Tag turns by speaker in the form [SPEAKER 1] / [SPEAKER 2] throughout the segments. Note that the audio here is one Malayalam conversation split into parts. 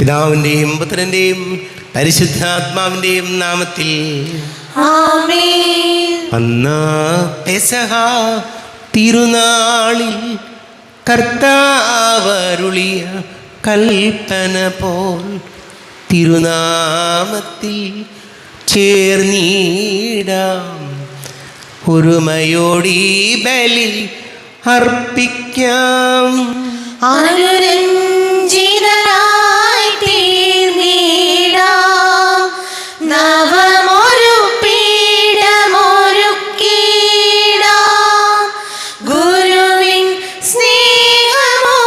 [SPEAKER 1] പിതാവിൻ്റെയും പുത്രൻ്റെയും പരിശുദ്ധാത്മാവിൻ്റെയും നാമത്തിൽ
[SPEAKER 2] ആമേൻ.
[SPEAKER 1] അന്ന് പെസഹ തിരുനാളിൽ കർത്താവരുളിയ കൽപ്പന പോൽ തിരുനാമത്തിൽ ചേർന്നിടാം. ഒരുമയോടി ബലി അർപ്പിക്കാം.
[SPEAKER 2] അനുരഞ്ജിതരായി തീർന്നിടാം. നവമൊരു പീഠമൊരുക്കിടാം. ഗുരുവിൻ സ്നേഹമോടെയാകും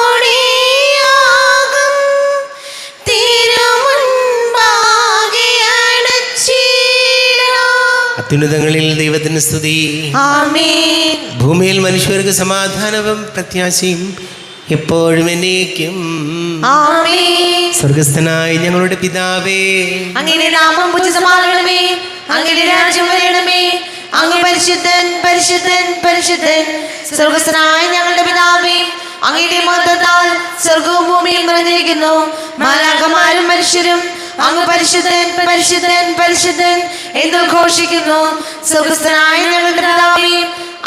[SPEAKER 2] തിരുമുൻപാകെ അണച്ചിടാം.
[SPEAKER 1] അത്യുന്നതങ്ങളിൽ ദൈവത്തിന് സ്തുതി.
[SPEAKER 2] ആമേൻ.
[SPEAKER 1] ഭൂമിയിൽ മനുഷ്യർക്ക് സമാധാനവും പ്രത്യാശയും എപ്പോഴും എന്നേക്കും.
[SPEAKER 2] ആമേൻ.
[SPEAKER 1] സ്വർഗസ്ഥനായ ഞങ്ങളുടെ പിതാവേ,
[SPEAKER 2] അങ്ങയുടെ നാമം പൂജിതമാകണമേ. അങ്ങയുടെ രാജ്യം വരണമേ. അങ്ങ് പരിശുദ്ധൻ പരിശുദ്ധൻ പരിശുദ്ധൻ. സ്വർഗസ്ഥനായ ഞങ്ങളുടെ പിതാവേ, അങ്ങയുടെ മഹത്വത്താൽ സ്വർഗവും ഭൂമിയും നിറഞ്ഞിരിക്കുന്നു. മാലാഖമാരും മനുഷ്യരും അങ്ങ് പരിശുദ്ധൻ പരിശുദ്ധൻ പരിശുദ്ധൻ എന്ന് ഘോഷിക്കുന്നു. സ്വർഗസ്ഥനായ ഞങ്ങളുടെ പിതാവേ,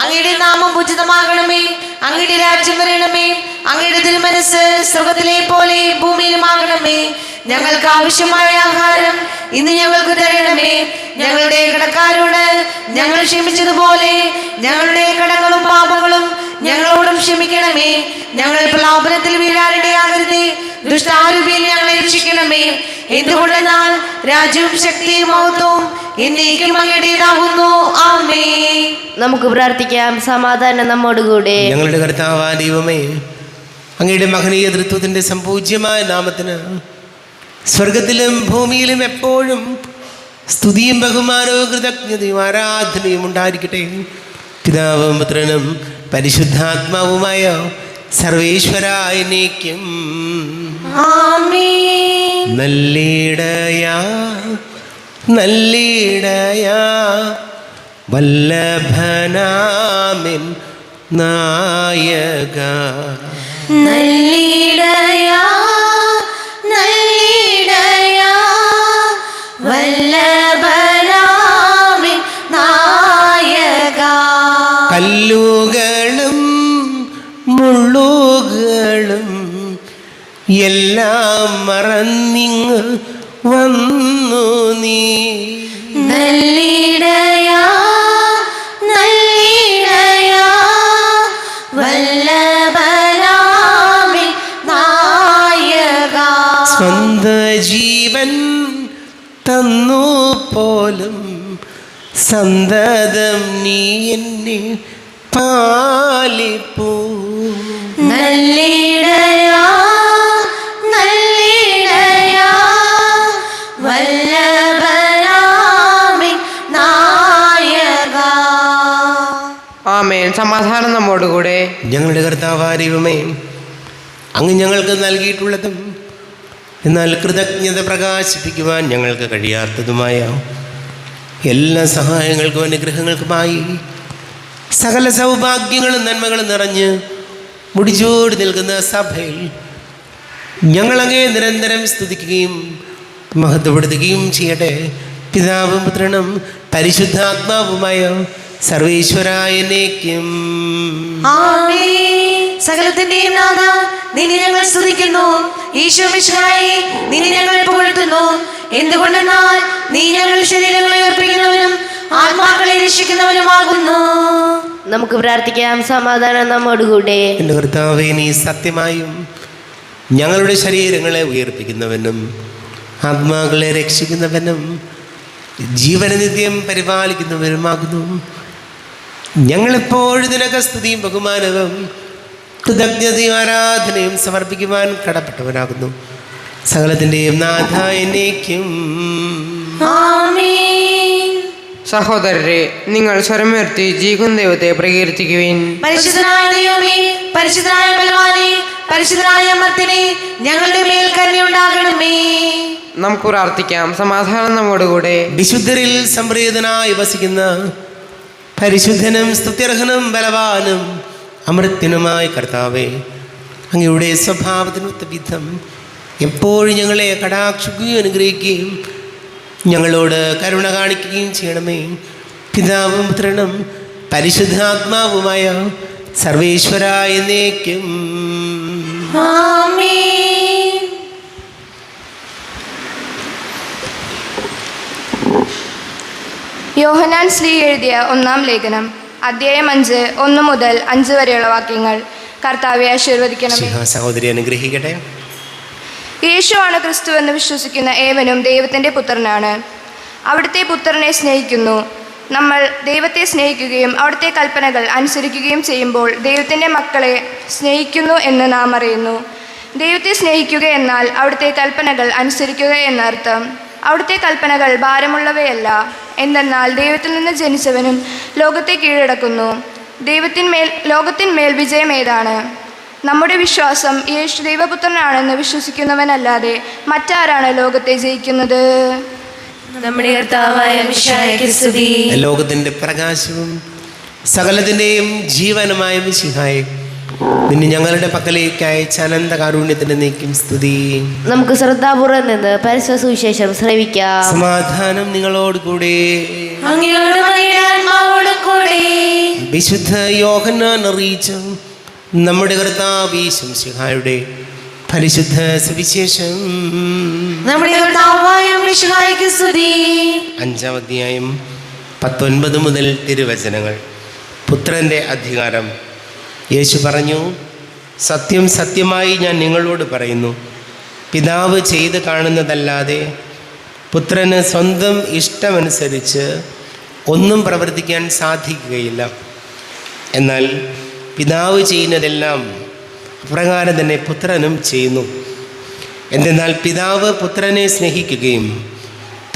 [SPEAKER 2] അങ്ങയുടെ നാമം പൂജിതമാകണമേ. അങ്ങയുടെ രാജ്യം വരണമേ. അങ്ങയുടെ തിരുമനസ് സ്വർഗത്തിലെ പോലെ ഭൂമിയിലുമാകണമേ. ഞങ്ങൾക്ക് ആവശ്യമായ ആഹാരം ഇന്ന് ഞങ്ങൾക്ക് തരണമേ. ഞങ്ങളുടെ കടക്കാരോട് ഞങ്ങൾ ക്ഷമിച്ചതുപോലെ ഞങ്ങളുടെ കടങ്ങളും പാപങ്ങളും ഞങ്ങളോടും ക്ഷമിക്കണമേ. ഞങ്ങൾ പ്രലോഭനത്തിൽ വീഴാനിടയാകരുതേ. ദുഷ്ടാരൂപിയിൽ ഞങ്ങളെ രക്ഷിക്കണമേ. എന്തുകൊണ്ടെന്നാൽ രാജ്യവും ശക്തിയും മഹത്വവും എന്നേക്കും അങ്ങയുടേതാകുന്നു. ആമേൻ.
[SPEAKER 3] നമുക്ക് പ്രാർത്ഥിക്കാം. സമാധാനം നമ്മോടുകൂടെ.
[SPEAKER 1] ഞങ്ങളുടെ കർത്താവായ ദൈവമേ, അങ്ങയുടെ മഹനീയ തൃത്വത്തിൻ്റെ സംപൂജ്യമായ നാമത്തിന് സ്വർഗത്തിലും ഭൂമിയിലും എപ്പോഴും സ്തുതിയും ബഹുമാനവും കൃതജ്ഞതയും ആരാധനയും ഉണ്ടായിരിക്കട്ടെ. പിതാവും പുത്രനും പരിശുദ്ധാത്മാവുമായ സർവേശ്വരായ എന്നേക്കും.
[SPEAKER 2] ആമേൻ.
[SPEAKER 1] നല്ലിടയാ നല്ലിടയാ വല്ലഭനാമിൻ നായക.
[SPEAKER 2] നല്ലിടയാ നല്ലിടയാ വല്ലഭനാമിൻ നായക.
[SPEAKER 1] കല്ലുകളും മുള്ളുകളും എല്ലാം മറന്നിങ്ങ് വന്നു നീ.
[SPEAKER 2] നല്ലിടയാ നല്ലിടയാ വല്ലഭനാമിൻ നായക.
[SPEAKER 1] സ്വന്ത ജീവൻ തന്നു പോലും സന്തതം നീ എന്നെ പാലിപ്പൂ.
[SPEAKER 2] നല്ലിടയാ നല്ലിടയാ വല്ലഭനാമിൻ നായക.
[SPEAKER 4] ആമേൻ. സമാധാനം നമ്മോടുകൂടെ.
[SPEAKER 1] ഞങ്ങളുടെ കർത്താവായ ദൈവമേ, അങ്ങ് ഞങ്ങൾക്ക് നൽകിയിട്ടുള്ളതും എന്നാൽ കൃതജ്ഞത പ്രകാശിപ്പിക്കുവാൻ ഞങ്ങൾക്ക് കഴിയാത്തതുമായ എല്ലാ സഹായങ്ങൾക്കും അനുഗ്രഹങ്ങൾക്കുമായി സകല സൗഭാഗ്യങ്ങളും നന്മകളും നിറഞ്ഞ് മുടിച്ചോടി നിൽക്കുന്ന സഭയിൽ ഞങ്ങളങ്ങേ നിരന്തരം സ്തുതിക്കുകയും മഹത്വപ്പെടുത്തുകയും ചെയ്യട്ടെ. പിതാവും പുത്രനും പരിശുദ്ധാത്മാവുമായ സർവേശ്വരായ എന്നേക്കും.
[SPEAKER 2] ആമേൻ. സകലത്തിന്റെയും നാഥ, നിന്നെ ഞങ്ങൾ സ്തുതിക്കുന്നു. ഈശോ മിശിഹായേ, നിന്നെ ഞങ്ങൾ പുകഴ്ത്തുന്നു. എന്തുകൊണ്ടെന്നാൽ നീ ഞങ്ങളുടെ ശരീരങ്ങളെ അർപ്പിക്കുന്നവനും ആത്മാക്കളെ രക്ഷിക്കുന്നവനുമാകുന്നു.
[SPEAKER 3] നമുക്ക് പ്രാർത്ഥിക്കാം. സമാധാനം നമ്മോടുകൂടെ.
[SPEAKER 1] എൻ്റെ കർത്താവേ, നീ സത്യമായും ഞങ്ങളുടെ ശരീരങ്ങളെ ഉയർപ്പിക്കുന്നവനും ആത്മാക്കളെ രക്ഷിക്കുന്നവനും ജീവനനിത്യം പരിപാലിക്കുന്നവനുമാകുന്നു. ഞങ്ങളെപ്പോഴും നിനക്ക് സ്തുതിയും ബഹുമാനവും കൃതജ്ഞതയും ആരാധനയും സമർപ്പിക്കുവാൻ കടപ്പെട്ടവനാകുന്നു. സകലത്തിൻ്റെയും നാഥ എന്നേക്കും.
[SPEAKER 2] ആമേൻ.
[SPEAKER 4] സഹോദരരെ, നിങ്ങൾ സ്വരമുയർത്തി ജീവൻ ദൈവത്തെ പ്രകീർത്തിക്കുവിൻ.
[SPEAKER 2] പരിശുദ്ധനായ ദൈവമേ, പരിശുദ്ധനായ ബലവാനേ, പരിശുദ്ധനായ അമർത്യനേ, ഞങ്ങളുടെ മേൽ കരുണയുണ്ടാകണമേ.
[SPEAKER 4] നമുക്ക് പ്രാർത്ഥിക്കാം. സമാധാനം നമ്മോടുകൂടെ.
[SPEAKER 1] വിശുദ്ധരിൽ സംപ്രീതനായി വസിക്കുന്ന പരിശുദ്ധനും സ്തുത്യർഹനും ബലവാനും അമൃത്യനുമായ കർത്താവേ, അങ്ങയുടെ സ്വഭാവത്തിനൊത്ത വിധം എപ്പോഴും ഞങ്ങളെ കടാക്ഷിക്കുകയും അനുഗ്രഹിക്കുകയും ഞങ്ങളോട് കരുണ കാണിക്കുകയും ചെയ്യണമേ. പിതാവും പുത്രനും പരിശുദ്ധാത്മാവുമായ സർവേശ്വര എന്നേക്കും.
[SPEAKER 2] ആമേൻ.
[SPEAKER 5] യോഹന്നാൻ ശ്ലീഹ എഴുതിയ 1-ാം ലേഖനം, അധ്യായം 5, 1 മുതൽ 5 വരെയുള്ള വാക്യങ്ങൾ. കർത്താവെ ആശീർവദിക്കണമേ.
[SPEAKER 1] സഹോദരി അനുഗ്രഹിക്കട്ടെ.
[SPEAKER 5] യേശുവാണ് ക്രിസ്തുവെന്ന് വിശ്വസിക്കുന്ന ഏവനും ദൈവത്തിൻ്റെ പുത്രനാണ്. അവിടുത്തെ പുത്രനെ സ്നേഹിക്കുന്നു. നമ്മൾ ദൈവത്തെ സ്നേഹിക്കുകയും അവിടുത്തെ കൽപ്പനകൾ അനുസരിക്കുകയും ചെയ്യുമ്പോൾ ദൈവത്തിൻ്റെ മക്കളെ സ്നേഹിക്കുന്നു എന്ന് നാം അറിയുന്നു. ദൈവത്തെ സ്നേഹിക്കുക എന്നാൽ അവിടുത്തെ കൽപ്പനകൾ അനുസരിക്കുക എന്നർത്ഥം. അവിടുത്തെ കൽപ്പനകൾ ഭാരമുള്ളവയല്ല, എന്തെന്നാൽ ദൈവത്തിൽ നിന്ന് ജനിച്ചവനും ലോകത്തെ കീഴടക്കുന്നു. ലോകത്തിന്മേൽ വിജയം ഏതാണ്? നമ്മുടെ വിശ്വാസം യേശു ദൈവപുത്രനാണെന്ന് വിശ്വസിക്കുന്നവനല്ലാതെ മറ്റാരാണ് ലോകത്തെ ജയിക്കുന്നത്?
[SPEAKER 2] നമ്മുടെ കർത്താവായ മിശിഹായ്ക്ക് സ്തുതി.
[SPEAKER 1] ലോകത്തിന്റെ പ്രകാശവും സകലത്തിന്റെയും ജീവനുമായ മിശിഹായെ, നിന്നെ ഞങ്ങളുടെ പക്കലേക്ക് അയച്ച അനന്ത കാരുണ്യത്തിന് നീക്കും സ്തുതി.
[SPEAKER 3] നമുക്ക് ശ്രദ്ധാപൂർവ്വം നിന്ന് പരിശുദ്ധ സുവിശേഷം ശ്രവിക്കാം.
[SPEAKER 1] സമാധാനം നിങ്ങളോട് കൂടെ.
[SPEAKER 2] അങ്ങയോടും അങ്ങയുടെ ആത്മാവോടും കൂടെ.
[SPEAKER 1] വിശുദ്ധ യോഹന്നാൻ അറിയിച്ച നമ്മുടെ കർത്താവ് യേശു മിശിഹായുടെ പരിശുദ്ധ സുവിശേഷം.
[SPEAKER 2] നമ്മുടെ കർത്താവായ മിശിഹായ്ക്ക് സ്തുതി.
[SPEAKER 1] 5-ാം അധ്യായം 19 മുതൽ തിരുവചനങ്ങൾ. പുത്രൻ്റെ അധികാരം. യേശു പറഞ്ഞു, സത്യം സത്യമായി ഞാൻ നിങ്ങളോട് പറയുന്നു, പിതാവ് ചെയ്ത് കാണുന്നതല്ലാതെ പുത്രന് സ്വന്തം ഇഷ്ടമനുസരിച്ച് ഒന്നും പ്രവർത്തിക്കാൻ സാധിക്കുകയില്ല. എന്നാൽ പിതാവ് ചെയ്യുന്നതെല്ലാം അപ്രകാരം തന്നെ പുത്രനും ചെയ്യുന്നു. എന്തെന്നാൽ പിതാവ് പുത്രനെ സ്നേഹിക്കുകയും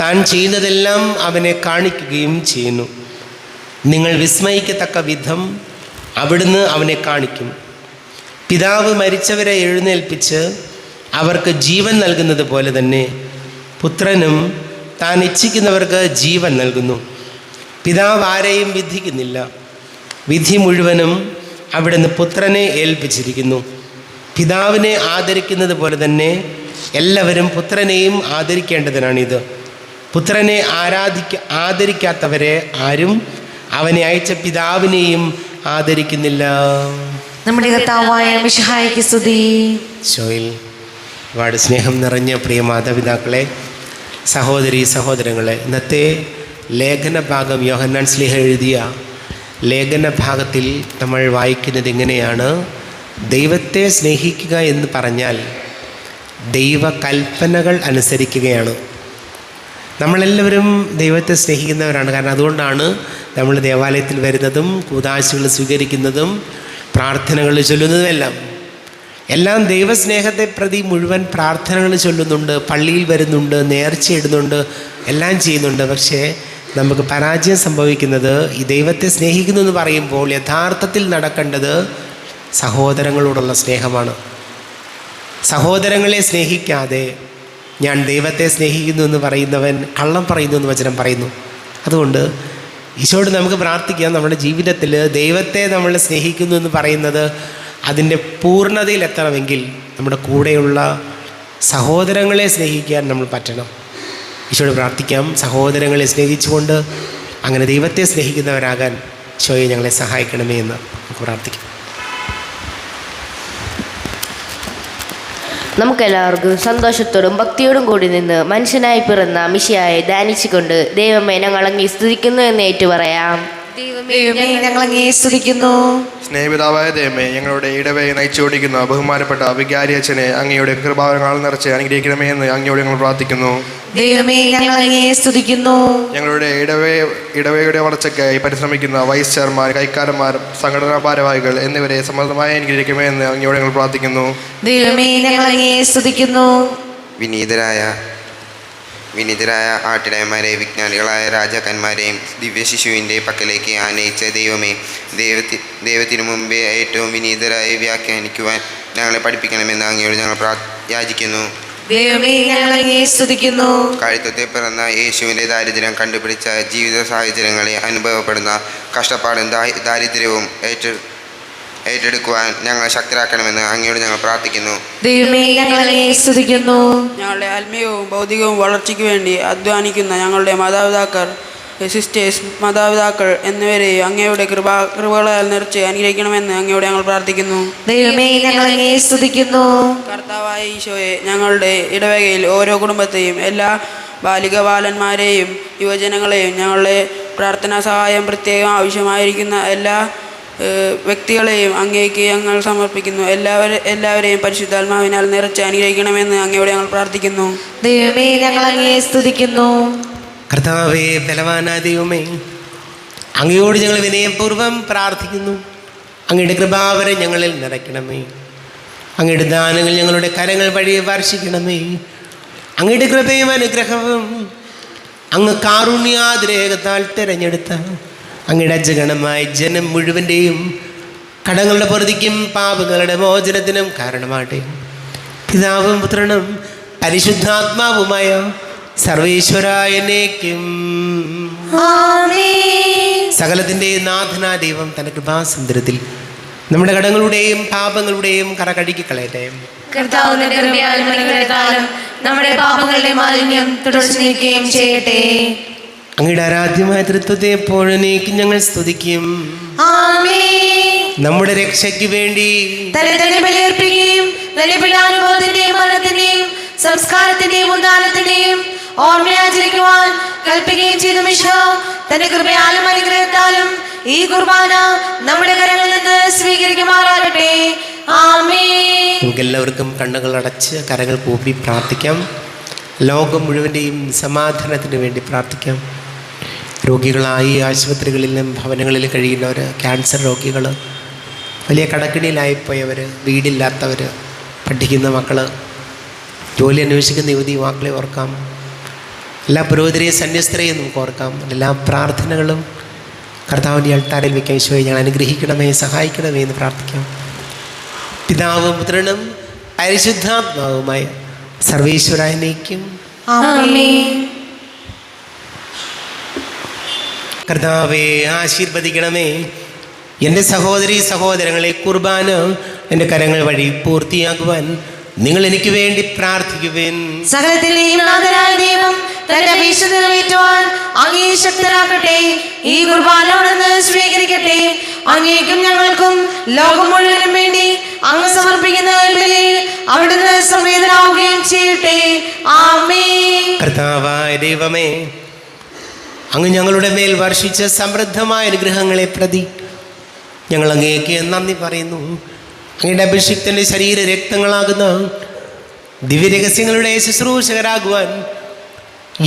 [SPEAKER 1] താൻ ചെയ്യുന്നതെല്ലാം അവനെ കാണിക്കുകയും ചെയ്യുന്നു. നിങ്ങൾ വിസ്മയിക്കത്തക്ക വിധം അവിടുന്ന് അവനെ കാണിക്കും. പിതാവ് മരിച്ചവരെ എഴുന്നേൽപ്പിച്ച് അവർക്ക് ജീവൻ നൽകുന്നത് പോലെ തന്നെ പുത്രനും താൻ ഇച്ഛിക്കുന്നവർക്ക് ജീവൻ നൽകുന്നു. പിതാവ് ആരെയും വിധിക്കുന്നില്ല, വിധി മുഴുവനും അവിടുന്ന് പുത്രനെ ഏൽപ്പിച്ചിരിക്കുന്നു. പിതാവിനെ ആദരിക്കുന്നത് പോലെ തന്നെ എല്ലാവരും പുത്രനെയും ആദരിക്കേണ്ടതിനാണിത്. പുത്രനെ ആദരിക്കാത്തവരെ ആരും അവനെ അയച്ച പിതാവിനെയും ആദരിക്കുന്നില്ല.
[SPEAKER 2] നമ്മുടെ കർത്താവായ മിശിഹായ്ക്ക് സ്തുതി.
[SPEAKER 1] ഷോയിൽ ഒരുപാട് സ്നേഹം നിറഞ്ഞ പ്രിയ മാതാപിതാക്കളെ, സഹോദരി സഹോദരങ്ങളെ, ഇന്നത്തെ ലേഖന ഭാഗം യോഹന്നാൻ ശ്ലീഹ എഴുതിയ ലേഖന ഭാഗത്തിൽ നമ്മൾ വായിക്കുന്നത് ഇങ്ങനെയാണ്. ദൈവത്തെ സ്നേഹിക്കുക എന്ന് പറഞ്ഞാൽ ദൈവകൽപ്പനകൾ അനുസരിക്കുകയാണ്. നമ്മളെല്ലാവരും ദൈവത്തെ സ്നേഹിക്കുന്നവരാണ്. കാരണം അതുകൊണ്ടാണ് നമ്മൾ ദേവാലയത്തിൽ വരുന്നതും കൂദാശകൾ സ്വീകരിക്കുന്നതും പ്രാർത്ഥനകൾ ചൊല്ലുന്നതുമെല്ലാം. എല്ലാം ദൈവസ്നേഹത്തെ പ്രതി മുഴുവൻ പ്രാർത്ഥനകൾ ചൊല്ലുന്നുണ്ട്, പള്ളിയിൽ വരുന്നുണ്ട്, നേർച്ചയിടുന്നുണ്ട്, എല്ലാം ചെയ്യുന്നുണ്ട്. പക്ഷേ നമുക്ക് പരാജയം സംഭവിക്കുന്നത് ഈ ദൈവത്തെ സ്നേഹിക്കുന്നു എന്ന് പറയുമ്പോൾ യഥാർത്ഥത്തിൽ നടക്കേണ്ടത് സഹോദരങ്ങളോടുള്ള സ്നേഹമാണ്. സഹോദരങ്ങളെ സ്നേഹിക്കാതെ ഞാൻ ദൈവത്തെ സ്നേഹിക്കുന്നു എന്ന് പറയുന്നവൻ കള്ളം പറയുന്നു എന്ന് വചനം പറയുന്നു. അതുകൊണ്ട് ഈശോയോട് നമുക്ക് പ്രാർത്ഥിക്കാം, നമ്മുടെ ജീവിതത്തിൽ ദൈവത്തെ നമ്മൾ സ്നേഹിക്കുന്നു എന്ന് പറയുന്നത് അതിൻ്റെ പൂർണ്ണതയിലെത്തണമെങ്കിൽ നമ്മുടെ കൂടെയുള്ള സഹോദരങ്ങളെ സ്നേഹിക്കാൻ നമ്മൾ പറ്റണം. ഈശോയോട് പ്രാർത്ഥിക്കാം, സഹോദരങ്ങളെ സ്നേഹിച്ചുകൊണ്ട് അങ്ങനെ ദൈവത്തെ സ്നേഹിക്കുന്നവരാകാൻ ഈശോയെ ഞങ്ങളെ സഹായിക്കണമേ എന്ന് നമുക്ക് പ്രാർത്ഥിക്കാം.
[SPEAKER 3] നമുക്കെല്ലാവർക്കും സന്തോഷത്തോടും ഭക്തിയോടും കൂടി നിന്ന് മനുഷ്യനായി പിറന്ന മിശിഹായെ ധ്യാനിച്ചുകൊണ്ട് ദൈവമേ ഞങ്ങൾ അങ്ങേ സ്തുതിക്കുന്നു എന്ന് ഏറ്റുപറയാം.
[SPEAKER 2] ദൈവമേ ഞങ്ങൾ അങ്ങയെ സ്തുതിക്കുന്നു.
[SPEAKER 6] സ്നേഹിതാവായ ദൈവമേ, ഞങ്ങളുടെ ഇടവയെ നയിച്ചുകൊണ്ടിരിക്കുന്ന ബഹുമാനപ്പെട്ട വികാരി അച്ഛനെ അങ്ങയുടെ കൃപാവരങ്ങൾ നിറച്ച് അനുഗ്രഹിക്കണമേ എന്ന് അങ്ങയോട് ഞങ്ങൾ പ്രാർത്ഥിക്കുന്നു.
[SPEAKER 2] ദൈവമേ ഞങ്ങൾ അങ്ങയെ സ്തുതിക്കുന്നു.
[SPEAKER 6] ഞങ്ങളുടെ ഇടവയുടെ വളർച്ചയ്ക്കായി പരിശ്രമിക്കുന്ന വൈസ് ചെയർമാൻ, കൈക്കാരന്മാർ, സംഘടനാ ഭാരവാഹികൾ എന്നിവരെ സമൃദ്ധമായി അനുഗ്രഹിക്കണമേ എന്ന് അങ്ങയോട് ഞങ്ങൾ പ്രാർത്ഥിക്കുന്നു.
[SPEAKER 2] ദൈവമേ ഞങ്ങൾ അങ്ങയെ സ്തുതിക്കുന്നു.
[SPEAKER 7] വിനീതരായ ആട്ടിടയന്മാരെ, വിജ്ഞാനികളായ രാജാക്കന്മാരെയും ദിവ്യശിശുവിൻ്റെ പക്കലേക്ക് ആനയിച്ച ദൈവമേ, ദൈവത്തിനു മുമ്പേ ഏറ്റവും വിനീതരായി വ്യാഖ്യാനിക്കുവാൻ ഞങ്ങളെ പഠിപ്പിക്കണമെന്ന് അങ്ങയോട് ഞങ്ങൾ യാചിക്കുന്നു.
[SPEAKER 2] ദൈവമേ ഞങ്ങൾ അങ്ങയെ സ്തുതിക്കുന്നു.
[SPEAKER 7] കഴുത്തത്തെ പിറന്ന യേശുവിൻ്റെ ദാരിദ്ര്യം കണ്ടുപിടിച്ച ജീവിത സാഹചര്യങ്ങളെ അനുഭവപ്പെടുന്ന കഷ്ടപ്പാടും ദാരിദ്ര്യവും ഏറ്റെടുക്കുവാൻ ഞങ്ങൾ ശക്തരാക്കണമെന്ന് അങ്ങയോട് ഞങ്ങൾ പ്രാർത്ഥിക്കുന്നു.
[SPEAKER 2] ദൈവമേ, ഞങ്ങളെ സ്തുതിക്കുന്നു.
[SPEAKER 8] ഞങ്ങളുടെ ആത്മീയവും ഭൗതികവും വളർച്ചയ്ക്ക് വേണ്ടി അധ്വാനിക്കുന്ന ഞങ്ങളുടെ മാതാപിതാക്കൾ, സിസ്റ്റേഴ്സ്, മാതാപിതാക്കൾ എന്നിവരെയും അങ്ങയുടെ കൃപകളാൽ നിറച്ച് അനുഗ്രഹിക്കണമെന്ന് അങ്ങയോട് ഞങ്ങൾ പ്രാർത്ഥിക്കുന്നു.
[SPEAKER 2] ദൈവമേ, ഞങ്ങളെ സ്തുതിക്കുന്നു.
[SPEAKER 8] കർത്താവായ ഈശോയെ, ഞങ്ങളുടെ ഇടവകയിൽ ഓരോ കുടുംബത്തെയും, എല്ലാ ബാലിക ബാലന്മാരെയും യുവജനങ്ങളെയും, ഞങ്ങളുടെ പ്രാർത്ഥനാ സഹായം പ്രത്യേകം ആവശ്യമായിരിക്കുന്ന എല്ലാ വ്യക്തികളെയും അങ്ങേക്ക് ഞങ്ങൾ സമർപ്പിക്കുന്നു. എല്ലാവരെയും പരിശുദ്ധാത്മാവിനാൽ നിറച്ച് അനുഗ്രഹിക്കണമെന്ന് അങ്ങയോട് ഞങ്ങൾ പ്രാർത്ഥിക്കുന്നു.
[SPEAKER 2] ദൈവമേ, ഞങ്ങളെ സ്തുതിക്കുന്നു.
[SPEAKER 1] കർത്താവേ, ബലവാനായ ദൈവമേ, അങ്ങയോട് ഞങ്ങൾ വിനയപൂർവ്വം പ്രാർത്ഥിക്കുന്നു. അങ്ങയുടെ കൃപാവരെ ഞങ്ങളിൽ നിറയ്ക്കണമേ. അങ്ങയുടെ ദാനങ്ങൾ ഞങ്ങളുടെ കരങ്ങൾ വഴി വർഷിക്കണമേ. അങ്ങയുടെ കൃപയും അനുഗ്രഹവും അങ്ങ് കാരുണ്യാതിരേകത്താൽ തിരഞ്ഞെടുത്ത അങ്ങയുടെ അജഗണമായ ജനം മുഴുവൻ്റെയും കടങ്ങളുടെ പൊറുതിക്കും പാപങ്ങളുടെ മോചനത്തിനും കാരണമാട്ടെ. പിതാവും പുത്രനും പരിശുദ്ധാത്മാവുമായ സർവേശ്വരായനേക്കും സകലത്തിൻ്റെ നാഥനാ ദൈവം തൻ്റെ കൃപാസമുദ്രത്തിൽ നമ്മുടെ കടങ്ങളുടെയും പാപങ്ങളുടെയും കറ കഴുകി കളയട്ടെ.
[SPEAKER 2] കർത്താവിന്റെ കൃപയാലും അനുഗ്രഹത്താലും നമ്മുടെ പാപങ്ങളുടെ മാലിന്യം തുടച്ചു നീക്കുകയും ചെയ്യട്ടെ.
[SPEAKER 1] അങ്ങയുടെ ആരാധ്യമായ തൃത്വത്തെ എപ്പോഴേക്കും ഞങ്ങൾ സ്തുതിക്കും. നമ്മുടെ രക്ഷയ്ക്ക് വേണ്ടി
[SPEAKER 2] തന്നെ ബലിയർപ്പിക്കുകയും ബലിപീഠാനുഭവത്തിന്റെയും മരണത്തിന്റെയും സംസ്കാരത്തിന്റെയും ഉദ്ധാനത്തിന്റെയും ഓർമ്മയാചരിക്കുവാൻ കൽപ്പിക്കുകയും ചെയ്ത മിശിഹാ തന്റെ കൃപയാലും അനുഗ്രഹത്താലും ഈ കുർബാന നമ്മുടെ കരങ്ങളിൽ നിന്ന് സ്വീകരിക്കുമാറാകട്ടെ. ആമേൻ.
[SPEAKER 1] നമുക്കെല്ലാവർക്കും കണ്ണുകൾ അടച്ച് കരങ്ങൾ കൂപ്പി പ്രാർത്ഥിക്കാം. ലോകം മുഴുവൻ്റെയും സമാധാനത്തിന് വേണ്ടി പ്രാർത്ഥിക്കാം. രോഗികളായി ആശുപത്രികളിലും ഭവനങ്ങളിലും കഴിയുന്നവർ, ക്യാൻസർ രോഗികൾ, വലിയ കടക്കിണിയിലായിപ്പോയവർ, വീടില്ലാത്തവർ, പഠിക്കുന്ന മക്കൾ, ജോലി അന്വേഷിക്കുന്ന യുവതി യുവാക്കളെ ഓർക്കാം. എല്ലാ പുരോഹിതരെയും സന്യസ്തരെയും നമുക്ക് ഓർക്കാം. എല്ലാ പ്രാർത്ഥനകളും കർത്താവിൻ്റെ അൾത്താരിൽ വയ്ക്കാൻ ഈശോയെ ഞങ്ങൾ അനുഗ്രഹിക്കണമേ, സഹായിക്കണമേ എന്ന് പ്രാർത്ഥിക്കാം. പിതാവും പുത്രനും പരിശുദ്ധാത്മാവുമായ സർവേശ്വരായനേക്കും
[SPEAKER 2] ആമേൻ.
[SPEAKER 1] കർത്താവേ, ആശീർവദിക്കണമേ. എൻ്റെ സഹോദരീ സഹോദരങ്ങളെ, കുർബാന എൻ്റെ കരങ്ങൾ വഴി പൂർത്തിയാക്കുവാൻ നിങ്ങൾ എനിക്ക് വേണ്ടി പ്രാർത്ഥിക്കുവേൻ.
[SPEAKER 2] സകലത്തിന്റെയും നാഥനായ ദൈവം തന്റെ അപേക്ഷ നിറവേറ്റുവാൻ അങ്ങേ ശക്തരാക്കട്ടെ. ഈ കുർബാന അവിടുന്ന് സ്വീകരിക്കട്ടെ. അങ്ങേക്കും ഞങ്ങൾക്കും ലോകം മുഴുവനും വേണ്ടി അങ്ങ് സമർപ്പിക്കുന്ന ബലിയിൽ അവിടുന്ന് സംവേദനാവുകയും ചെയ്യട്ടെ. ആമേൻ.
[SPEAKER 1] കർത്താവായ ദൈവമേ, അങ്ങ് ഞങ്ങളുടെ മേൽ വർഷിച്ച സമൃദ്ധമായ അനുഗ്രഹങ്ങളെ പ്രതി ഞങ്ങൾ അങ്ങേക്ക് നന്ദി പറയുന്നു. അങ്ങയുടെ അഭിഷിക്തൻ്റെ ശരീര രക്തങ്ങളാകുന്ന ദിവ്യരഹസ്യങ്ങളുടെ ശുശ്രൂഷകരാകുവാൻ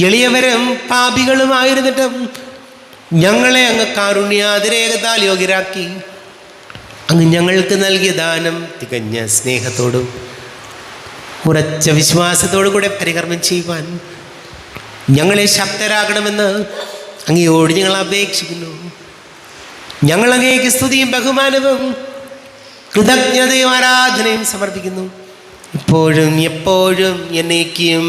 [SPEAKER 1] എളിയവരും പാപികളുമായിരുന്നിട്ടും ഞങ്ങളെ അങ്ങ് കാരുണ്യാതിരേകത്താൽ യോഗ്യരാക്കി. അങ്ങ് ഞങ്ങൾക്ക് നൽകിയ ദാനം തികഞ്ഞ സ്നേഹത്തോടും ഉറച്ച വിശ്വാസത്തോടും കൂടെ പരികർമ്മം ചെയ്യുവാൻ ഞങ്ങളെ ശക്തരാകണമെന്ന് അങ്ങയോട് ഞങ്ങൾ അപേക്ഷിക്കുന്നു. ഞങ്ങൾ അങ്ങേക്ക് സ്തുതിയും ബഹുമാനവും കൃതജ്ഞതയും ആരാധനയും സമർപ്പിക്കുന്നു, ഇപ്പോഴും എപ്പോഴും എന്നേക്കും.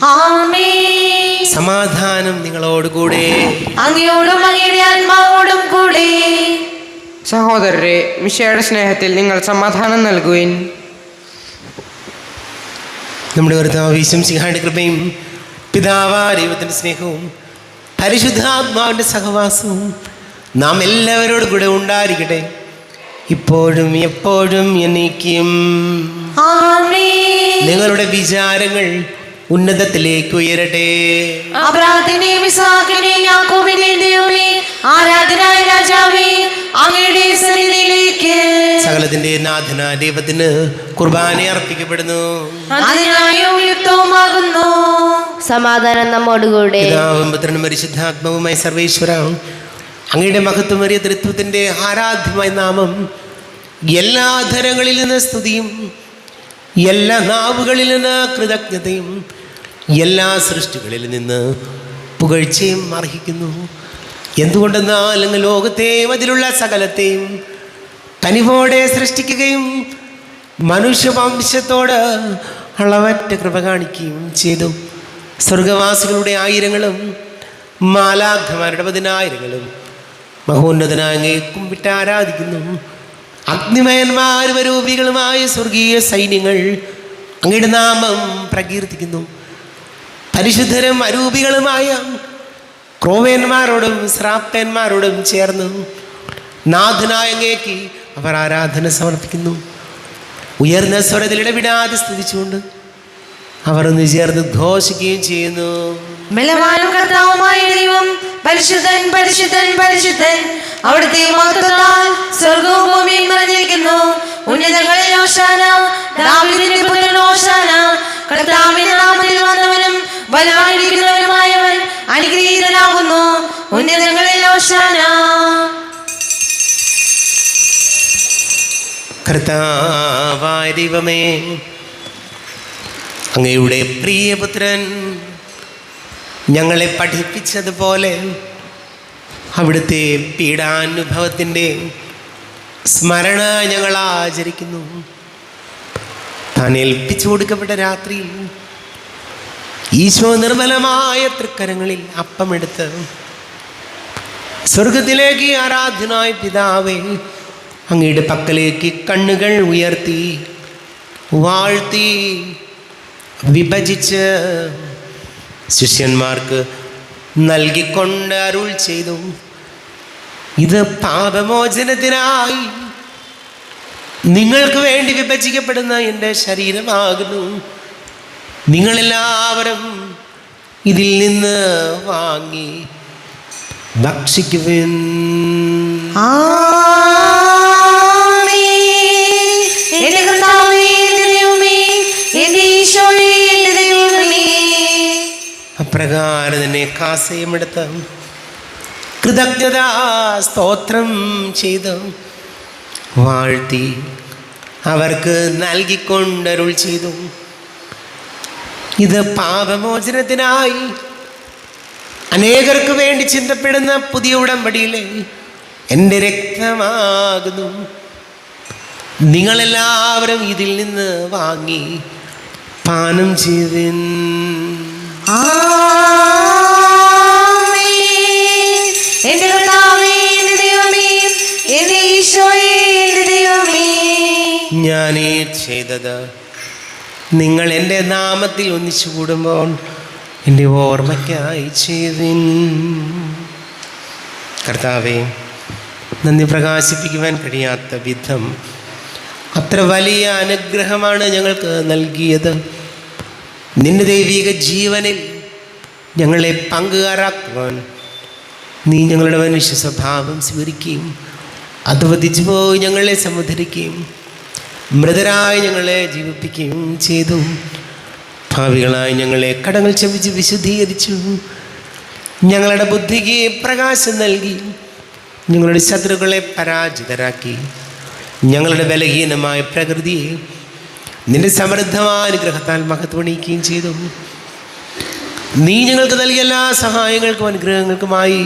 [SPEAKER 2] ആമേൻ.
[SPEAKER 1] സമാധാനം നിങ്ങളോടുകൂടെ,
[SPEAKER 2] അങ്ങയോടും അങ്ങയുടെ ആത്മാവോടും കൂടെ.
[SPEAKER 4] സഹോദരരെ, മിശിഹായുടെ സ്നേഹത്തിൽ നിങ്ങൾ സമാധാനം നൽകുവിൻ.
[SPEAKER 1] നമ്മുടെ കർത്താവ് ഈശോമിശിഹായുടെ കൃപയും പിതാവായ ദൈവത്തിൻ്റെ സ്നേഹവും പരിശുദ്ധാത്മാവിൻ്റെ സഹവാസവും നാം എല്ലാവരോടും കൂടെ ഉണ്ടായിരിക്കട്ടെ, ഇപ്പോഴും എപ്പോഴും എന്നേക്കും.
[SPEAKER 2] ആമേൻ.
[SPEAKER 1] നിങ്ങളുടെ വിചാരങ്ങൾ ഉന്നതത്തിലേക്ക് ഉയരട്ടെ.
[SPEAKER 2] അബ്രാഹാമിന്റെയും ഇസ്ഹാക്കിന്റെയും യാക്കോബിന്റെയും ദൈവമേ, ആരാധനായ രാജാവേ, അങ്ങയുടെ സന്നിധിയിലേക്ക്
[SPEAKER 1] സകലത്തിന്റെ നാഥനായ ദൈവത്തിന് കുർബാന അർപ്പിക്കപ്പെടുന്നു.
[SPEAKER 2] അതിനായി യുക്തവുമാകുന്നു.
[SPEAKER 3] സമാധാനം നമ്മോടുകൂടെ.
[SPEAKER 1] പിതാവും പുത്രനും പരിശുദ്ധാത്മാവുമായ സർവേശ്വര, അങ്ങയുടെ മഹത്വമേറിയ തൃത്വത്തിൻ്റെ ആരാധ്യമായ നാമം എല്ലാ ധരങ്ങളിൽ നിന്ന് സ്തുതിയും എല്ലാ നാവുകളിൽ നിന്ന് കൃതജ്ഞതയും എല്ലാ സൃഷ്ടികളിൽ നിന്ന് പുകഴ്ചയും അർഹിക്കുന്നു. എന്തുകൊണ്ടെന്നാൽ അങ്ങ് ലോകത്തെയും അതിലുള്ള സകലത്തെയും കനിവോടെ സൃഷ്ടിക്കുകയും മനുഷ്യവംശത്തോട് അളവറ്റ കൃപ കാണിക്കുകയും ചെയ്തു. സ്വർഗവാസികളുടെ ആയിരങ്ങളും മാലാഖമാരുടെ 10,000ങ്ങളും മഹോന്നതനായ അങ്ങയെ കുമ്പിട്ട് ആരാധിക്കുന്നു. അഗ്നിമയന്മാരും അരൂപികളുമായ സ്വർഗീയ സൈന്യങ്ങൾ അങ്ങയുടെ നാമം പ്രകീർത്തിക്കുന്നു. പരിശുദ്ധരും അരൂപികളുമായ ക്രോവേന്മാരോടും ശ്രാപ്പന്മാരോടും ചേർന്ന് നാഥനായ അങ്ങേക്ക് അവർ ആരാധന സമർപ്പിക്കുന്നു. ഉയർന്ന സ്വരത്തിൽ ഇടവിടാതെ സ്തുതിച്ചുകൊണ്ട് അവർ ഒന്ന് ചേർന്ന് ഘോഷിക്കുകയും ചെയ്യുന്നു.
[SPEAKER 2] ബലവാനും കർത്താവുമായ ദൈവം പരിശുദ്ധൻ പരിശുദ്ധൻ പരിശുദ്ധൻ, അവിടുത്തെ മഹത്വത്താൽ സ്വർഗവും ഭൂമിയും നിറഞ്ഞിരിക്കുന്നു. ഉന്നതങ്ങളിൽ ഹോശാന, ദാവീദിന്റെ പുത്രൻ ഹോശാന. കർത്താവിന്റെ നാമത്തിൽ വന്നവനും ബലവാനിരിക്കുന്നവനുമായവൻ അനുഗ്രഹീതനാകുന്നു. ഉന്നതങ്ങളിൽ ഹോശാന.
[SPEAKER 1] കർത്താവായ ദൈവമേ, അങ്ങയുടെ പ്രിയപുത്രൻ ഞങ്ങളെ പഠിപ്പിച്ചതുപോലെ അവിടുത്തെ പീഡാനുഭവത്തിൻ്റെ സ്മരണ ഞങ്ങൾ ആചരിക്കുന്നു. താൻ ഏൽപ്പിച്ചു കൊടുക്കപ്പെട്ട രാത്രിയിൽ ഈശോ നിർമ്മലമായ തൃക്കരങ്ങളിൽ അപ്പമെടുത്ത് സ്വർഗത്തിലേക്ക് ആരാധനായ പിതാവേ അങ്ങയുടെ പക്കലേക്ക് കണ്ണുകൾ ഉയർത്തി വാഴ്ത്തി വിഭജിച്ച് ശിഷ്യന്മാർക്ക് നൽകിക്കൊണ്ട് അരുൾ ചെയ്തു, ഇത് പാപമോചനത്തിനായി നിങ്ങൾക്ക് വേണ്ടി വിഭജിക്കപ്പെടുന്ന എൻ്റെ ശരീരമാകുന്നു. നിങ്ങളെല്ലാവരും ഇതിൽ നിന്ന് വാങ്ങി ഭക്ഷിക്കുവിൻ. അപ്രകാരം തന്നെ കാസയുമെടുത്ത് കൃതജ്ഞതാ സ്തോത്രം ചെയ്ത് വാഴ്ത്തി അവർക്ക് നൽകിക്കൊണ്ടരുൾ ചെയ്തു, ഇത് പാപമോചനത്തിനായി അനേകർക്ക് വേണ്ടി ചിന്തപ്പെടുന്ന പുതിയ ഉടമ്പടിയിലെ എൻ്റെ രക്തമാകുന്നു. നിങ്ങളെല്ലാവരും ഇതിൽ നിന്ന് വാങ്ങി പാനം ചെയ്യുവിൻ. ഞാനീ ചെയ്തത് നിങ്ങൾ എൻ്റെ നാമത്തിൽ ഒന്നിച്ചു കൂടുമ്പോൾ എൻ്റെ ഓർമ്മയ്ക്കായി ചെയ്യുവിൻ. കർത്താവേ, നന്ദി പ്രകാശിപ്പിക്കുവാൻ കഴിയാത്ത വിധം അത്ര വലിയ അനുഗ്രഹമാണ് ഞങ്ങൾക്ക് നൽകിയത്. നിന്റെ ദൈവിക ജീവനിൽ ഞങ്ങളെ പങ്കുകാരാക്കുവാൻ നീ ഞങ്ങളുടെ മനുഷ്യ സ്വഭാവം സ്വീകരിക്കുകയും അധവദിച്ചു പോയി ഞങ്ങളെ സമുദ്ധരിക്കുകയും മൃതരായി ഞങ്ങളെ ജീവിപ്പിക്കുകയും ചെയ്തു. ഭാവികളായി ഞങ്ങളെ കടങ്ങൾ ക്ഷമിച്ച് വിശുദ്ധീകരിച്ചു. ഞങ്ങളുടെ ബുദ്ധിക്ക് പ്രകാശം നൽകി ഞങ്ങളുടെ ശത്രുക്കളെ പരാജിതരാക്കി. ഞങ്ങളുടെ ബലഹീനമായ പ്രകൃതിയെ നിന്റെ സമൃദ്ധമായ അനുഗ്രഹത്താൽ മഹത്വണിക്കുകയും ചെയ്തു. നീ ഞങ്ങൾക്ക് നൽകിയ എല്ലാ സഹായങ്ങൾക്കും അനുഗ്രഹങ്ങൾക്കുമായി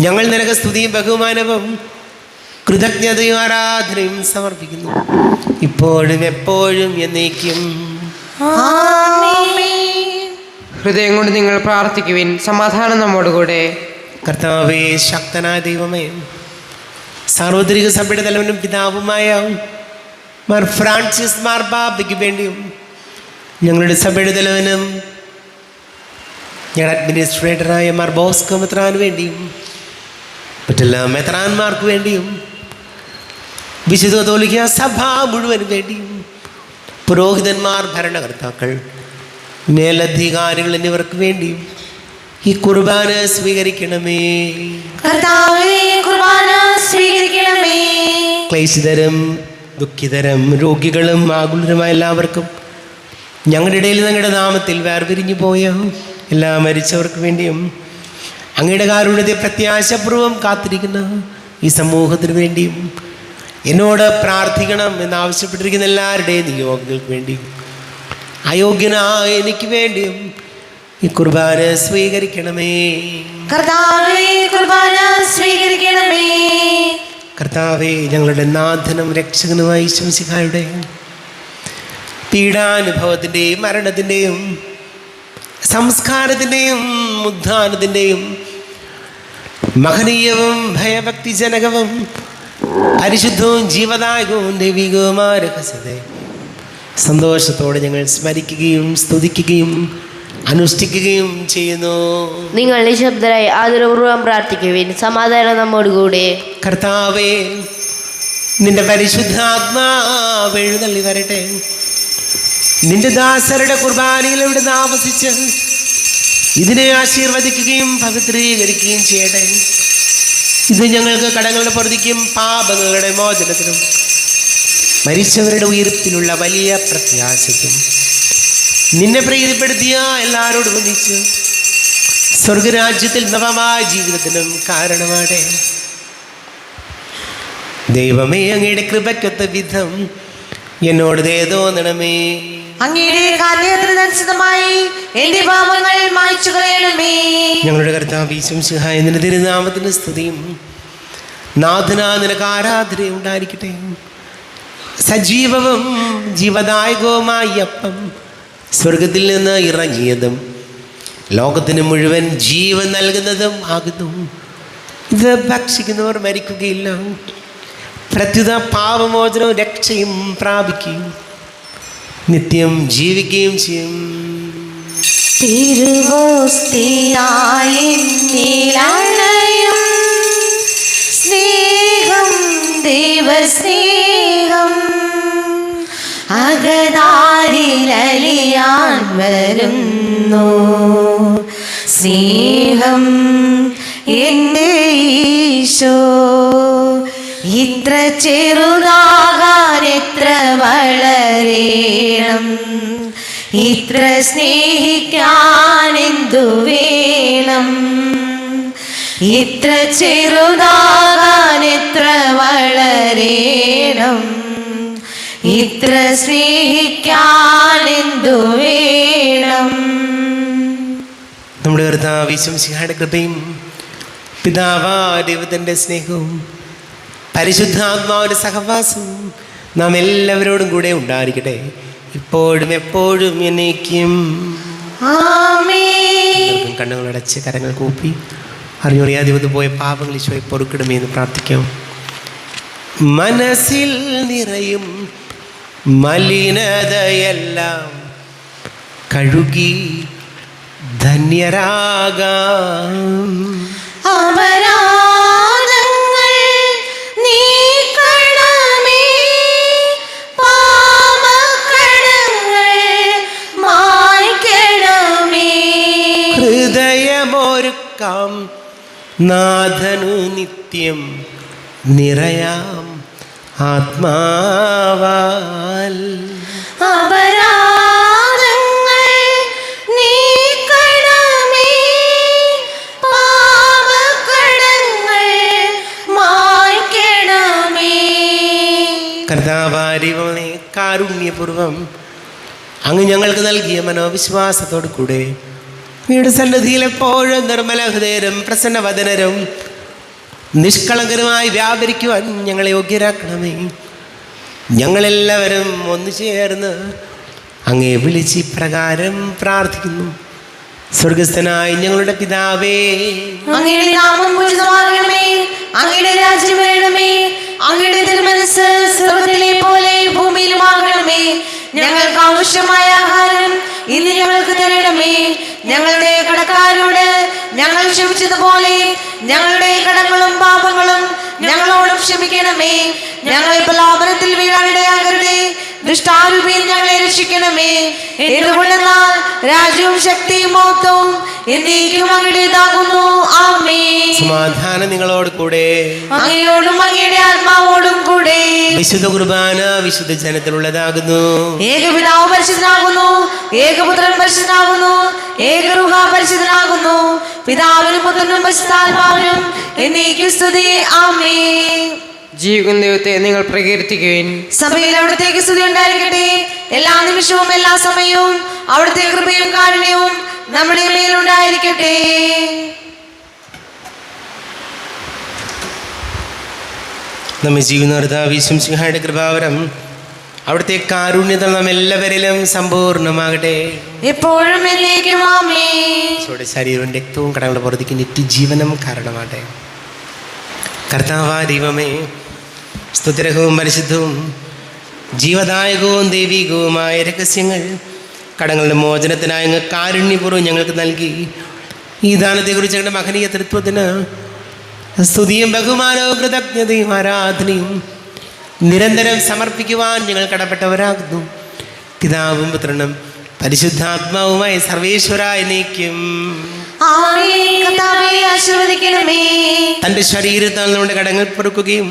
[SPEAKER 1] ഞങ്ങൾ നിനക്ക് സ്തുതിയും ബഹുമാനവും കൃതജ്ഞതയും ആരാധനയും സമർപ്പിക്കുന്നു, ഇപ്പോഴും എപ്പോഴും എന്നേക്കും.
[SPEAKER 4] ഹൃദയം കൊണ്ട് നിങ്ങൾ പ്രാർത്ഥിക്കുവിൻ. സമാധാനം നമ്മോടുകൂടെ.
[SPEAKER 1] കർത്താവേ, ശക്തനായ ദൈവമേ, സാർവത്രിക സഭയുടെ തലവനും പിതാവുമായ മാർ ഫ്രാൻസിസ് മാർപ്പാപ്പയ്ക്ക് വേണ്ടിയും ഞങ്ങളുടെ സഭയുടെ തലവനും ഞങ്ങളുടെ അഡ്മിനിസ്ട്രേറ്ററായ മാർ ബോസ്കോ മെത്രാന് വേണ്ടിയും മറ്റെല്ലാ മെത്രാന്മാർക്ക് വേണ്ടിയും വിശുദ്ധ കത്തോലിക്ക സഭ മുഴുവനും വേണ്ടിയും പുരോഹിതന്മാർ, ഭരണകർത്താക്കൾ, മേലധികാരികൾ എന്നിവർക്ക് വേണ്ടിയും ഈ കുർബാന സ്വീകരിക്കണമേ. ക്ലേശിതരും ദുഃഖിതരും രോഗികളും ആകുലരുമായ എല്ലാവർക്കും ഞങ്ങളുടെ ഇടയിൽ ഞങ്ങളുടെ നാമത്തിൽ വേർപിരിഞ്ഞു പോയ എല്ലാ മരിച്ചവർക്ക് വേണ്ടിയും അങ്ങയുടെ കാരുണ്യത്തെ പ്രത്യാശപൂർവ്വം കാത്തിരിക്കുന്ന ഈ സമൂഹത്തിന് വേണ്ടിയും എന്നോട് പ്രാർത്ഥിക്കണം എന്നാവശ്യപ്പെട്ടിരിക്കുന്ന എല്ലാവരുടെയും നിയോഗങ്ങൾക്ക് വേണ്ടിയും അയോഗ്യനായ എനിക്ക് വേണ്ടിയും ഈ കുർബാന സ്വീകരിക്കണമേ. കർത്താവേ, ഞങ്ങളുടെ നാഥനും രക്ഷകനുമായ ഈശോ മിശിഹായുടെ പീഡാനുഭവത്തിൻ്റെയും മരണത്തിൻ്റെയും സംസ്കാരത്തിൻ്റെയും ഉദ്ധാനത്തിൻ്റെയും മഹനീയവും ഭയഭക്തിജനകവും പരിശുദ്ധവും ജീവദായകവും ദൈവികവുമായ രഹസ്യത്തെ സന്തോഷത്തോടെ ഞങ്ങൾ സ്മരിക്കുകയും സ്തുതിക്കുകയും അനുഷ്ഠിക്കുകയും ചെയ്യുന്നു.
[SPEAKER 3] നിങ്ങൾ നിശബ്ദരായി ആദരപൂർവ്വം പ്രാർത്ഥിക്കുവിൻ. സമാധാനം നമ്മോടുകൂടെ.
[SPEAKER 1] കർത്താവേ, നിന്റെ പരിശുദ്ധാത്മാവ് എഴുന്നള്ളി വരട്ടെ. നിന്റെ ദാസരുടെ കുർബാനയിൽ ഇവിടുന്ന് ആവസിച്ച് ഇതിനെ ആശീർവദിക്കുകയും പവിത്രീകരിക്കുകയും ചെയ്യട്ടെ. ഇത് ഞങ്ങൾക്ക് കടങ്ങളുടെ പൊറുതിക്കും പാപങ്ങളുടെ മോചനത്തിനും മരിച്ചവരുടെ ഉയർപ്പിനുള്ള വലിയ പ്രത്യാശയ്ക്കും നിന്നെ പ്രീതിപ്പെടുത്തിയ എല്ലാവരോടും ഒന്നിച്ച് സ്വർഗരാജ്യത്തിൽ നവമായ ജീവിതത്തിനും കാരണമാടെ. ദൈവമേ, അങ്ങയുടെ കൃപയ്ക്കൊത്ത വിധം എന്നോട് ദയ തോന്നണമേ.
[SPEAKER 2] അങ്ങയുടെ കാരുണ്യത്തിനനുസൃതമായി എന്റെ പാപങ്ങൾ മായ്ച്ചു കളയണമേ.
[SPEAKER 1] ഞങ്ങളുടെ കർത്താവ് ഈശോമിശിഹായ നിന്റെ തിരുനാമത്തിന് സ്തുതിയും നാഥനാ നിനക്ക് ആരാധനയും ഉണ്ടായിരിക്കട്ടെ. സജീവവും ജീവദായകവുമായ അപ്പം സ്വർഗത്തിൽ നിന്ന് ഇറങ്ങിയതും ലോകത്തിന് മുഴുവൻ ജീവൻ നൽകുന്നതും ആകുന്നു. ഇത് ഭക്ഷിക്കുന്നവർ മരിക്കുകയില്ല, പ്രത്യുത പാപമോചനവും രക്ഷയും പ്രാപിക്കുകയും നിത്യം ജീവിക്കുകയും ചെയ്യും.
[SPEAKER 2] തിരുവോസ്തിയായും സ്നേഹം ദൈവസ്നേഹം അകതാരിലലിയാൻ വരുന്നു. സ്നേഹം എൻ്റെ ഈശോ ഇത്ര ചെറുതാകാൻ എത്ര വളരേണം, ഇത്ര സ്നേഹിക്കാൻ എന്തു വേണം, ഇത്ര ചെറുതാകാൻ എത്ര വളരേണം, ഇത്ര സ്നേഹിക്കാൻ എന്തു വേണം.
[SPEAKER 1] നമ്മുടെ കർത്താവ് ഈശോമിശിഹായുടെ കൃപയും പിതാവായ ദൈവത്തിൻ്റെ സ്നേഹവും പരിശുദ്ധാത്മാവിൻ്റെ സഹവാസവും നാം എല്ലാവരോടും കൂടെ ഉണ്ടായിരിക്കട്ടെ, ഇപ്പോഴും എപ്പോഴും എന്നേക്കും.
[SPEAKER 2] ആമേൻ.
[SPEAKER 1] കണ്ണുകളടച്ച് കരങ്ങൾ കൂപ്പി അറിഞ്ഞറിയാതെ പോയ പാപങ്ങൾ ഈശോയെ പൊറുക്കിടുമേ എന്ന് പ്രാർത്ഥിക്കാം. മനസ്സിൽ നിറയും മലിനതയെല്ലാം കഴുകി ധന്യരാകാം.
[SPEAKER 2] അപരാധങ്ങൾ നീക്കണമേ, പാപക്കടങ്ങൾ മായ്ക്കണമേ.
[SPEAKER 1] ഹൃദയമൊരുക്കാം നാഥനു നിത്യം നിറയാം ആത്മാവാൽ.
[SPEAKER 2] അപരാധങ്ങൾ നീക്കണമേ, പാപക്കടങ്ങൾ മായ്ക്കണമേ.
[SPEAKER 1] കർത്താവാരിവനെ കാരുണ്യപൂർവം അങ്ങ് ഞങ്ങൾക്ക് നൽകിയ മനോവിശ്വാസത്തോടു കൂടെ അങ്ങയുടെ സന്നിധിയിൽ എപ്പോഴും നിർമ്മല ഹൃദയരും പ്രസന്നവദനരും നിഷ്കളങ്കരുമായി വ്യാപരിക്കുവാൻ ഞങ്ങളെ യോഗ്യരാക്കണമേ. ഞങ്ങളെല്ലാവരും ഒന്നു ചേർന്ന് അങ്ങയെ വിളിച്ച് ഇപ്രകാരം പ്രാർത്ഥിക്കുന്നു. സ്വർഗസ്ഥനായ ഞങ്ങളുടെ പിതാവേ,
[SPEAKER 2] അങ്ങയുടെ നാമം പൂജിതമാകണമേ, അങ്ങയുടെ രാജ്യം വരണമേ, അങ്ങയുടെ തിരുമനസ്സ് സ്വർഗ്ഗത്തിലെ പോലെ ഭൂമിയിലുമാകണമേ. ഞങ്ങൾക്ക് ആവശ്യമായ ആഹാരം ഇന്ന് ഞങ്ങൾക്ക് തരണമേ. ഞങ്ങളുടെ കടക്കാരോട് ഞങ്ങൾ ക്ഷമിച്ചതുപോലെ ഞങ്ങളുടെ കടങ്ങളും പാപങ്ങളും ഞങ്ങളോടും ക്ഷമിക്കണമേ. ഞങ്ങൾ പ്രലോഭനത്തിൽ വീഴാനിടയാകരുതേ, ദുഷ്ടാരൂപിയിൽ ഞങ്ങളെ രക്ഷിക്കണമേ. എന്തുകൊണ്ടെന്നാൽ രാജ്യവും ശക്തിയും മഹത്വവും എന്നേക്കും അങ്ങയുടേതാകുന്നു. ആമേൻ.
[SPEAKER 1] സമാധാനം നിങ്ങളോട് കൂടെ.
[SPEAKER 2] അങ്ങയോടും അങ്ങയുടെ ആത്മാവോടും കൂടെ.
[SPEAKER 1] വിശുദ്ധ കുർബാന വിശുദ്ധ ജനത്തിലുള്ളതാകുന്നു.
[SPEAKER 2] ഏകപിതാവ് പരിശുദ്ധനാകുന്നു, ഏകപുത്രൻ പരിശുദ്ധനാകുന്നു, ഏകരൂഹ പരിശുദ്ധനാകുന്നു. പിതാവിനും പുത്രനും പരിശുദ്ധാത്മാവിനും എന്നേക്കും സ്തുതി. ആമേൻ.
[SPEAKER 4] ജീവിക്കുന്ന ദൈവത്തെ നിങ്ങൾ പ്രകീർത്തിക്കുവിൻ.
[SPEAKER 2] സഭയിൽ അവിടത്തേക്ക് സ്തുതി ഉണ്ടായിരിക്കട്ടെ. എല്ലാ നിമിഷവും എല്ലാ സമയവും അവിടുത്തെ കൃപയും കാരുണ്യവും നമ്മുടെ മേലുണ്ടായിരിക്കട്ടെ.
[SPEAKER 1] നമ്മെ ജീവിക്കുന്ന കർത്താവ് ഈശോമിശിഹായുടെ കൃപാവരം അവിടുത്തെ കാരുണ്യത നാം എല്ലാവരിലും സമ്പൂർണ്ണമാകട്ടെ,
[SPEAKER 2] എപ്പോഴും എന്നേക്കും. ആമേൻ.
[SPEAKER 1] ഈശോയുടെ ശരീരവും രക്തവും കടങ്ങളുടെ പുറത്തേക്ക് നിത്യജീവനം കാരണമാകട്ടെ. കർത്താവായ ദൈവമേ, സ്തുതിരഹവും പരിശുദ്ധവും ജീവദായകവും ദൈവികവുമായ രഹസ്യങ്ങൾ കടങ്ങളുടെ മോചനത്തിനായി അങ്ങ് കാരുണ്യപൂർവ്വം ഞങ്ങൾക്ക് നൽകി ഈ ദാനത്തെക്കുറിച്ച് ഞങ്ങളുടെ മഹനീയ തൃത്വത്തിന് സ്തുതിയും ബഹുമാനവും കൃതജ്ഞതയും ആരാധനയും നിരന്തരം സമർപ്പിക്കുവാൻ ഞങ്ങൾ കടപ്പെട്ടവരാകുന്നു. പിതാവും പുത്രനും പരിശുദ്ധാത്മാവുമായി സർവേശ്വരായ നീക്കും. തൻ്റെ ശരീരത്താൽ നമ്മുടെ കടങ്ങൾ പൊറുക്കുകയും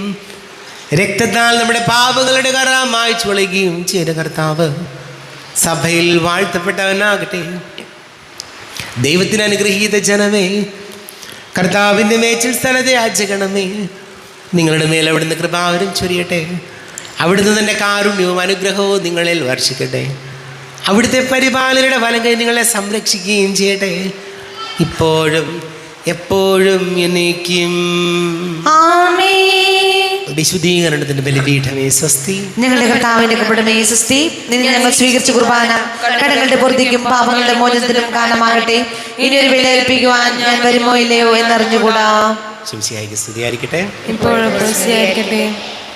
[SPEAKER 1] രക്തത്താൽ നമ്മുടെ പാപങ്ങളുടെ കറ മായ്ച്ചു കളയുകയും ചെയ്ത കർത്താവ് സഭയിൽ വാഴ്ത്തപ്പെട്ടവനാകട്ടെ. ദൈവത്തിന് അനുഗ്രഹീത ജനമേ, കർത്താവിൻ്റെ മേച്ചിൽ സ്ഥലത്തെ യാചകണമേ, നിങ്ങളുടെ മേൽ അവിടുന്ന് കൃപാവരം ചൊരിയട്ടെ. അവിടുന്ന് തൻ്റെ കാരുണ്യവും അനുഗ്രഹവും നിങ്ങളിൽ വർഷിക്കട്ടെ. അവിടുത്തെ പരിപാലനയുടെ വലം കൈ നിങ്ങളെ സംരക്ഷിക്കുകയും ചെയ്യട്ടെ, ഇപ്പോഴും എപ്പോഴും എന്നേക്കും. വിശുദ്ധീകരണത്തിന്റെ ബലിപീഠമേ സ്വസ്തി.
[SPEAKER 2] ഞങ്ങളുടെ കർത്താവിന്റെ കൃപണമേ സ്വസ്തി. നിന്നെ ഞങ്ങൾ സ്വീകരിച്ച കുർബാന കടങ്ങളുടെ പൊറുതിക്കും പാപങ്ങളുടെ മോചനത്തിനും കാരണമാകട്ടെ. ഇനിയൊരു ബലിയർപ്പിക്കുവാൻ ഞാൻ വരുമോ ഇല്ലയോ എന്നറിഞ്ഞുകൂടാ.
[SPEAKER 1] ശംസിയായിക്ക് സ്തുതിയായിരിക്കട്ടെ.
[SPEAKER 2] ഇപ്പോഴും